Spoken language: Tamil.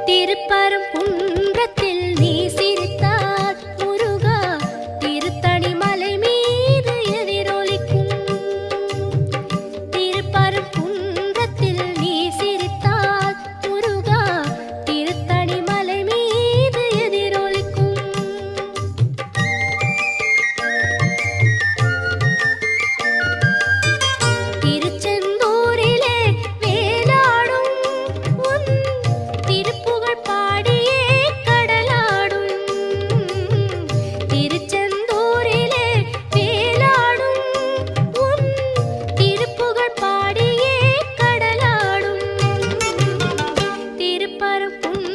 திருப்பரங்குன்றத்தில் நீ சிரித்தால் முருகா திருத்தணி மலை மீது எதிரொலிக்கும். திருப்பரங்குன்றத்தில் நீ சிரித்தால் முருகா திருத்தணி மலை மீது எதிரொலிக்கும். திருச்செந்தூரிலே வேலாடும் உன் திருப்புகழ் பாடியே கடலாடும். திருச்செந்தூரிலே வேலாடும் உன் திருப்புகழ் பாடியே கடலாடும். திருப்பரங்குன்றம்